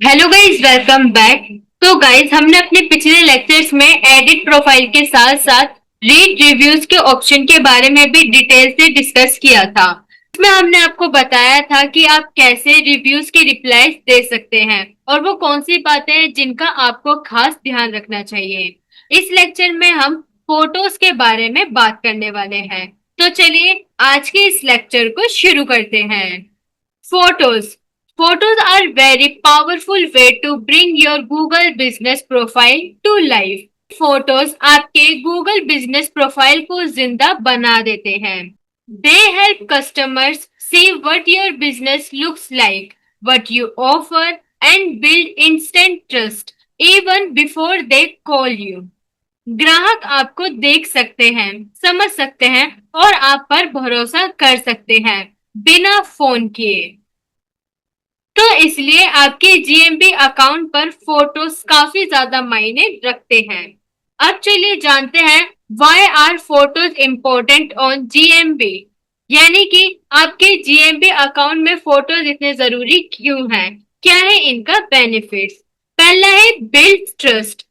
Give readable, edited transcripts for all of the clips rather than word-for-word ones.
Hello guys, welcome back. तो guys, हमने अपने पिछले लेक्चर्स में एडिट प्रोफाइल के साथ साथ रीड रिव्यूज के ऑप्शन के बारे में भी डिटेल से डिस्कस किया था। इसमें हमने आपको बताया था कि आप कैसे रिव्यूज के रिप्लाईज दे सकते हैं और वो कौन सी बातें हैं जिनका आपको खास ध्यान रखना चाहिए। इस लेक्चर में हम फोटोज के बारे में बात करने वाले हैं। तो चलिए आज के इस लेक्चर को शुरू करते हैं। Photos. Photos are very powerful way to bring your Google business profile to life. Photos आपके गूगल बिजनेस प्रोफाइल को जिंदा बना देते हैं। They help customers see what your business looks like, what you offer, and build instant trust even before they call you. ग्राहक आपको देख सकते हैं, समझ सकते हैं और आप पर भरोसा कर सकते हैं बिना फोन किए। तो इसलिए आपके जीएमबी अकाउंट पर फोटोज काफी ज्यादा मायने रखते हैं। अब चलिए जानते हैं why are photos important on GMB, यानी कि आपके जीएमबी अकाउंट में फोटोज इतने जरूरी क्यों हैं, क्या है इनका बेनिफिट्स। पहला है बिल्ड ट्रस्ट।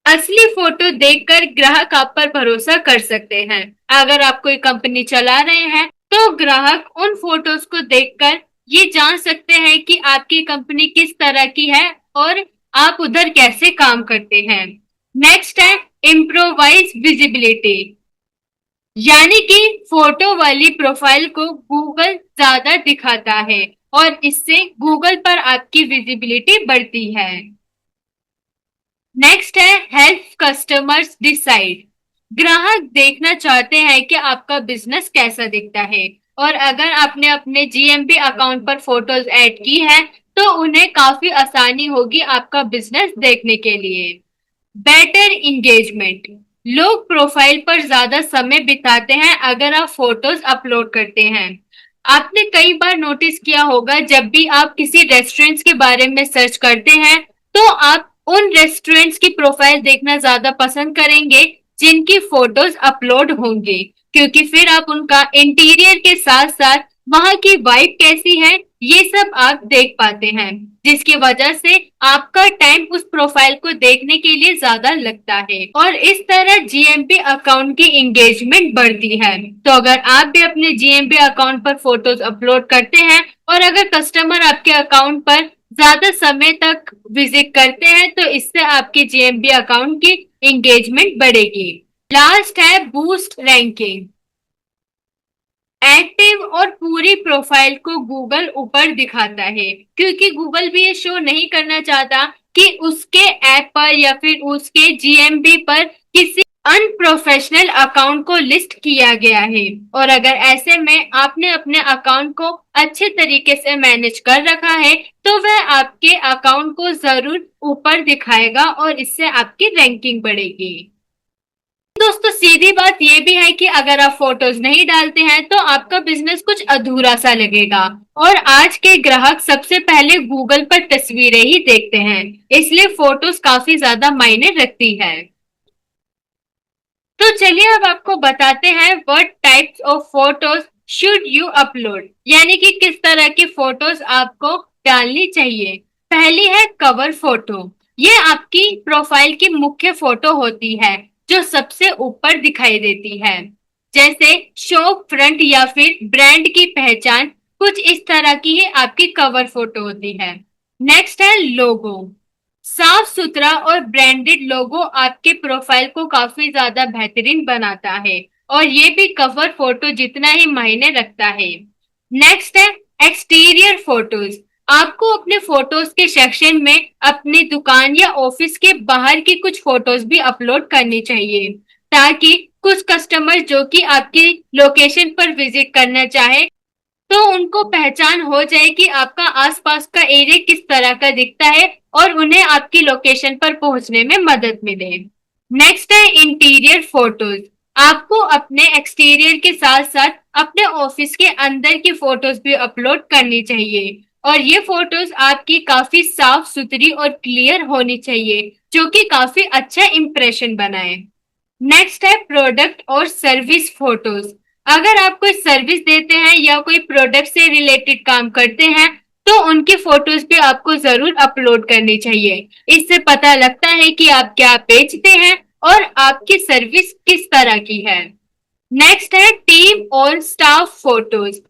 असली फोटो देखकर ग्राहक आप पर भरोसा कर सकते हैं। अगर आप कोई कंपनी चला रहे हैं तो ग्राहक उन फोटोज को देखकर ये जान सकते हैं कि आपकी कंपनी किस तरह की है और आप उधर कैसे काम करते हैं। नेक्स्ट है इम्प्रोवाइज विजिबिलिटी, यानी कि फोटो वाली प्रोफाइल को गूगल ज्यादा दिखाता है और इससे गूगल पर आपकी विजिबिलिटी बढ़ती है। नेक्स्ट है हेल्प कस्टमर्स डिसाइड। ग्राहक देखना चाहते हैं कि आपका बिजनेस कैसा दिखता है और अगर आपने अपने जीएमबी अकाउंट पर फोटोज ऐड की है तो उन्हें काफी आसानी होगी आपका बिजनेस देखने के लिए। Better engagement. लोग प्रोफाइल पर ज्यादा समय बिताते हैं अगर आप फोटोज अपलोड करते हैं। आपने कई बार नोटिस किया होगा जब भी आप किसी रेस्टोरेंट्स के बारे में सर्च करते हैं तो आप उन रेस्टोरेंट्स की प्रोफाइल देखना ज्यादा पसंद करेंगे जिनकी फोटोज अपलोड होंगे, क्योंकि फिर आप उनका इंटीरियर के साथ साथ वहां की वाइब कैसी है ये सब आप देख पाते हैं, जिसकी वजह से आपका टाइम उस प्रोफाइल को देखने के लिए ज्यादा लगता है और इस तरह जीएमपी अकाउंट की एंगेजमेंट बढ़ती है। तो अगर आप भी अपने जीएमपी अकाउंट पर फोटोज अपलोड करते हैं और अगर कस्टमर आपके अकाउंट पर ज्यादा समय तक विजिट करते हैं तो इससे आपके जीएमबी अकाउंट की एंगेजमेंट बढ़ेगी। लास्ट है बूस्ट रैंकिंग। एक्टिव और पूरी प्रोफाइल को गूगल ऊपर दिखाता है, क्योंकि गूगल भी ये शो नहीं करना चाहता कि उसके ऐप पर या फिर उसके जीएमबी पर किसी अनप्रोफेशनल अकाउंट को लिस्ट किया गया है। और अगर ऐसे में आपने अपने अकाउंट को अच्छे तरीके से मैनेज कर रखा है तो वह आपके अकाउंट को जरूर ऊपर दिखाएगा और इससे आपकी रैंकिंग बढ़ेगी। दोस्तों सीधी बात ये भी है कि अगर आप फोटोज नहीं डालते हैं तो आपका बिजनेस कुछ अधूरा सा लगेगा और आज के ग्राहक सबसे पहले गूगल पर तस्वीरें ही देखते हैं, इसलिए फोटोज काफी ज्यादा मायने रखती है। तो चलिए अब आपको बताते हैं what types of photos should you upload, यानी कि किस तरह की फोटोज आपको डालनी चाहिए। पहली है कवर फोटो। ये आपकी प्रोफाइल की मुख्य फोटो होती है जो सबसे ऊपर दिखाई देती है, जैसे शो फ्रंट या फिर ब्रांड की पहचान, कुछ इस तरह की ही आपकी कवर फोटो होती है। नेक्स्ट है लोगो। साफ सुथरा और ब्रांडेड लोगो आपके प्रोफाइल को काफी ज्यादा बेहतरीन बनाता है और ये भी कवर फोटो जितना ही मायने रखता है। नेक्स्ट है एक्सटीरियर फोटोज। आपको अपने फोटोज के सेक्शन में अपनी दुकान या ऑफिस के बाहर की कुछ फोटोज भी अपलोड करनी चाहिए, ताकि कुछ कस्टमर जो कि आपकी लोकेशन पर विजिट करना चाहे तो उनको पहचान हो जाए कि आपका आसपास का एरिया किस तरह का दिखता है और उन्हें आपकी लोकेशन पर पहुंचने में मदद मिले। नेक्स्ट है इंटीरियर फोटोज। आपको अपने एक्सटीरियर के साथ साथ अपने ऑफिस के अंदर की फोटोज भी अपलोड करनी चाहिए और ये फोटोज आपकी काफी साफ सुथरी और क्लियर होनी चाहिए जो कि काफी अच्छा इंप्रेशन बनाए। नेक्स्ट है प्रोडक्ट और सर्विस फोटोज। अगर आप कोई सर्विस देते हैं या कोई प्रोडक्ट से रिलेटेड काम करते हैं तो उनकी फोटोज भी आपको जरूर अपलोड करनी चाहिए। इससे पता लगता है कि आप क्या बेचते हैं और आपकी सर्विस किस तरह की है। नेक्स्ट है टीम और स्टाफ फोटोज।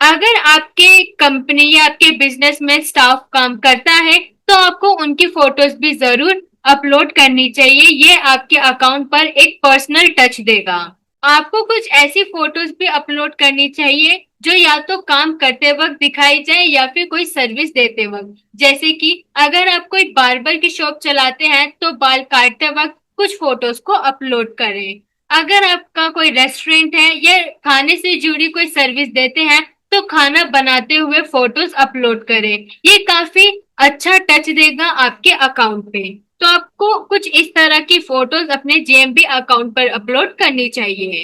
अगर आपके कंपनी या आपके बिजनेस में स्टाफ काम करता है तो आपको उनकी फोटोज भी जरूर अपलोड करनी चाहिए। ये आपके अकाउंट पर एक पर्सनल टच देगा। आपको कुछ ऐसी फोटोज भी अपलोड करनी चाहिए जो या तो काम करते वक्त दिखाई जाए या फिर कोई सर्विस देते वक्त। जैसे कि अगर आप कोई बार्बर की शॉप चलाते हैं तो बाल काटते वक्त कुछ फोटोज को अपलोड करें। अगर आपका कोई रेस्टोरेंट है या खाने से जुड़ी कोई सर्विस देते हैं तो खाना बनाते हुए फोटोज अपलोड करें। ये काफी अच्छा टच देगा आपके अकाउंट पे। तो आपको कुछ इस तरह की फोटोज अपने जेएमबी अकाउंट पर अपलोड करनी चाहिए।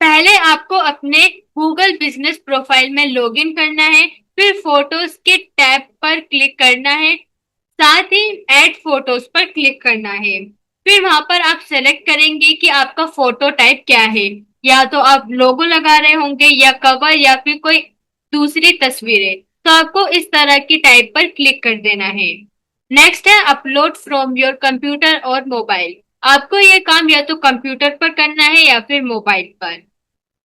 पहले आपको अपने गूगल बिजनेस प्रोफाइल में लॉगिन करना है, फिर फोटोज के टैब पर क्लिक करना है, साथ ही ऐड फोटोज पर क्लिक करना है। फिर वहां पर आप सेलेक्ट करेंगे कि आपका फोटो टाइप क्या है। या तो आप लोगो लगा रहे होंगे या कवर या फिर कोई दूसरी तस्वीरें। तो आपको इस तरह की टाइप पर क्लिक कर देना है। नेक्स्ट है अपलोड फ्रॉम योर कंप्यूटर और मोबाइल। आपको ये काम या तो कंप्यूटर पर करना है या फिर मोबाइल पर।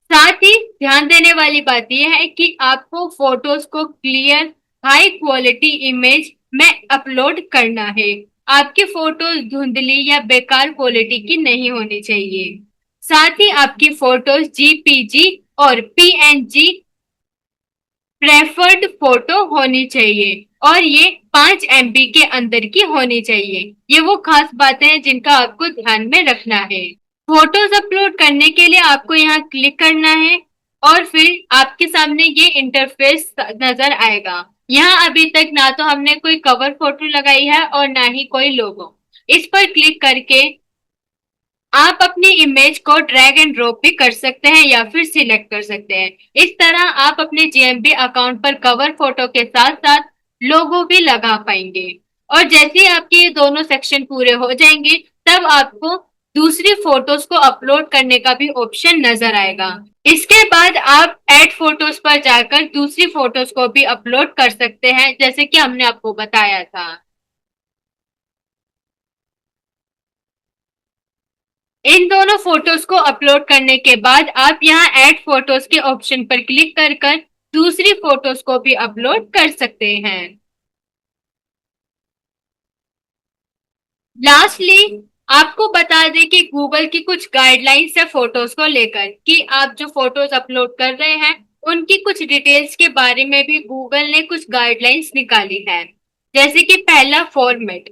साथ ही ध्यान देने वाली बात यह है कि आपको फोटोज को क्लियर हाई क्वालिटी इमेज में अपलोड करना है। आपकी फोटोज धुंधली या बेकार क्वालिटी की नहीं होनी चाहिए। साथ ही आपकी फोटोज जीपीजी और पीएनजी प्रेफर्ड फोटो होनी चाहिए और ये 5 MB के अंदर की होनी चाहिए। ये वो खास बातें हैं जिनका आपको ध्यान में रखना है। फोटोज अपलोड करने के लिए आपको यहाँ क्लिक करना है और फिर आपके सामने ये इंटरफेस नजर आएगा। यहाँ अभी तक ना तो हमने कोई कवर फोटो लगाई है और ना ही कोई लोगो। इस पर क्लिक करके आप अपनी इमेज को ड्रैग एंड ड्रॉप भी कर सकते हैं या फिर सिलेक्ट कर सकते हैं। इस तरह आप अपने जेएमबी अकाउंट पर कवर फोटो के साथ साथ लोगो भी लगा पाएंगे। और जैसे ही आपके ये दोनों सेक्शन पूरे हो जाएंगे तब आपको दूसरी फोटोज को अपलोड करने का भी ऑप्शन नजर आएगा। इसके बाद आप ऐड फोटोज पर जाकर दूसरी फोटोज को भी अपलोड कर सकते हैं जैसे कि हमने आपको बताया था। इन दोनों फोटोज को अपलोड करने के बाद आप यहाँ ऐड फोटोज के ऑप्शन पर क्लिक कर दूसरी फोटोज को भी अपलोड कर सकते हैं। लास्टली आपको बता दें कि गूगल की कुछ गाइडलाइंस है फोटोज को लेकर कि आप जो फोटोज अपलोड कर रहे हैं उनकी कुछ डिटेल्स के बारे में भी गूगल ने कुछ गाइडलाइंस निकाली है। जैसे कि पहला फॉर्मेट,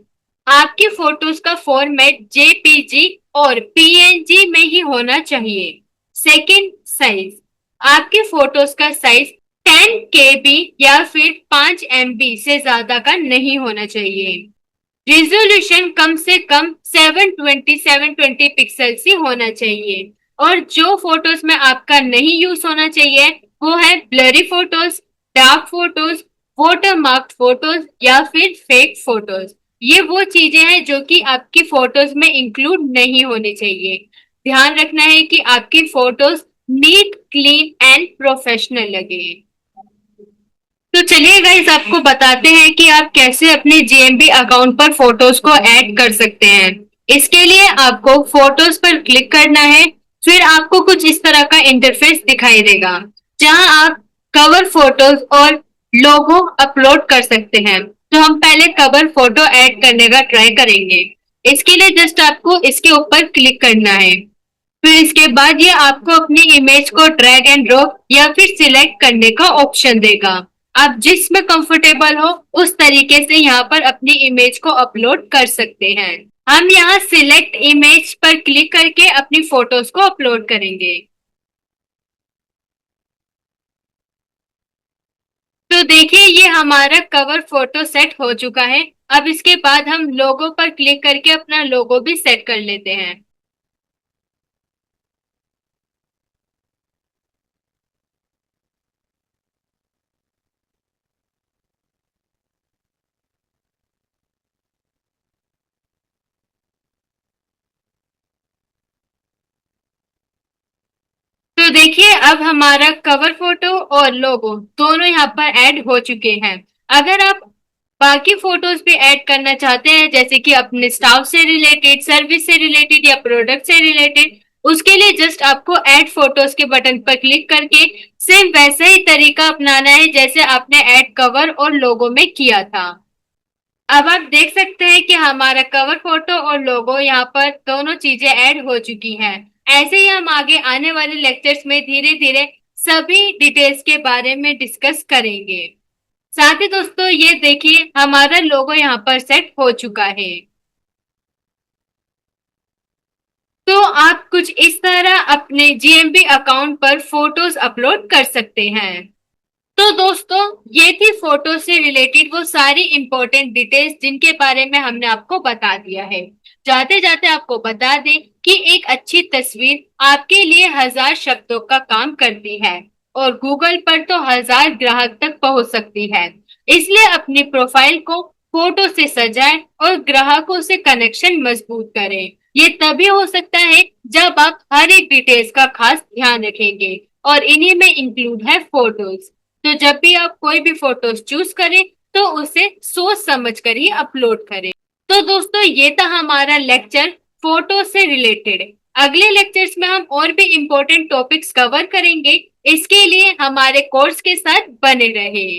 आपकी फोटोज का फॉर्मेट जेपीजी और पीएनजी में ही होना चाहिए। सेकंड, साइज, आपकी फोटोज का साइज 10 KB या फिर 5 MB से ज्यादा का नहीं होना चाहिए। रिजोल्यूशन कम से कम 720 पिक्सल ही होना चाहिए। और जो फोटोज में आपका नहीं यूज होना चाहिए वो है blurry photos, dark photos, water mark photos या फिर फेक फोटोज। ये वो चीजें हैं जो कि आपकी फोटोज में इंक्लूड नहीं होनी चाहिए। ध्यान रखना है कि आपकी photos neat, clean and professional लगे। तो चलिए गाइस आपको बताते हैं कि आप कैसे अपने जेएमबी अकाउंट पर फोटोज को ऐड कर सकते हैं। इसके लिए आपको फोटोज पर क्लिक करना है, फिर आपको कुछ इस तरह का इंटरफेस दिखाई देगा जहां आप कवर फोटोज और लोगो अपलोड कर सकते हैं। तो हम पहले कवर फोटो ऐड करने का ट्राई करेंगे। इसके लिए जस्ट आपको इसके ऊपर क्लिक करना है। फिर इसके बाद ये आपको अपनी इमेज को ड्रैग एंड ड्रॉप या फिर सिलेक्ट करने का ऑप्शन देगा। आप जिसमें कंफर्टेबल हो उस तरीके से यहाँ पर अपनी इमेज को अपलोड कर सकते हैं। हम यहाँ सिलेक्ट इमेज पर क्लिक करके अपनी फोटोज को अपलोड करेंगे। तो देखिए ये हमारा कवर फोटो सेट हो चुका है। अब इसके बाद हम लोगो पर क्लिक करके अपना लोगो भी सेट कर लेते हैं। तो देखिए अब हमारा कवर फोटो और लोगो दोनों यहाँ पर ऐड हो चुके हैं। अगर आप बाकी फोटोज भी ऐड करना चाहते हैं, जैसे कि अपने स्टाफ से रिलेटेड, सर्विस से रिलेटेड या प्रोडक्ट से रिलेटेड, उसके लिए जस्ट आपको ऐड फोटोज के बटन पर क्लिक करके सेम वैसा ही तरीका अपनाना है जैसे आपने ऐड कवर और लोगो में किया था। अब आप देख सकते हैं कि हमारा कवर फोटो और लोगो यहाँ पर दोनों चीजें ऐड हो चुकी हैं। ऐसे ही हम आगे आने वाले लेक्चर्स में धीरे धीरे सभी डिटेल्स के बारे में डिस्कस करेंगे। साथ ही दोस्तों ये देखिए हमारा लोगो यहाँ पर सेट हो चुका है। तो आप कुछ इस तरह अपने जीएमबी अकाउंट पर फोटोज अपलोड कर सकते हैं। तो दोस्तों ये थी फोटो से रिलेटेड वो सारी इंपॉर्टेंट डिटेल्स जिनके बारे में हमने आपको बता दिया है। जाते जाते आपको बता दें कि एक अच्छी तस्वीर आपके लिए 1000 शब्दों का काम करती है और गूगल पर तो 1000 ग्राहक तक पहुंच सकती है। इसलिए अपनी प्रोफाइल को फोटो से सजाएं और ग्राहकों से कनेक्शन मजबूत करें। ये तभी हो सकता है जब आप हर एक डिटेल्स का खास ध्यान रखेंगे और इन्हीं में इंक्लूड है फोटोज। तो जब भी आप कोई भी फोटोज चूज करें तो उसे सोच समझ कर ही अपलोड करें। तो दोस्तों ये था हमारा लेक्चर फोटो से रिलेटेड। अगले लेक्चर्स में हम और भी इम्पोर्टेंट टॉपिक्स कवर करेंगे। इसके लिए हमारे कोर्स के साथ बने रहे।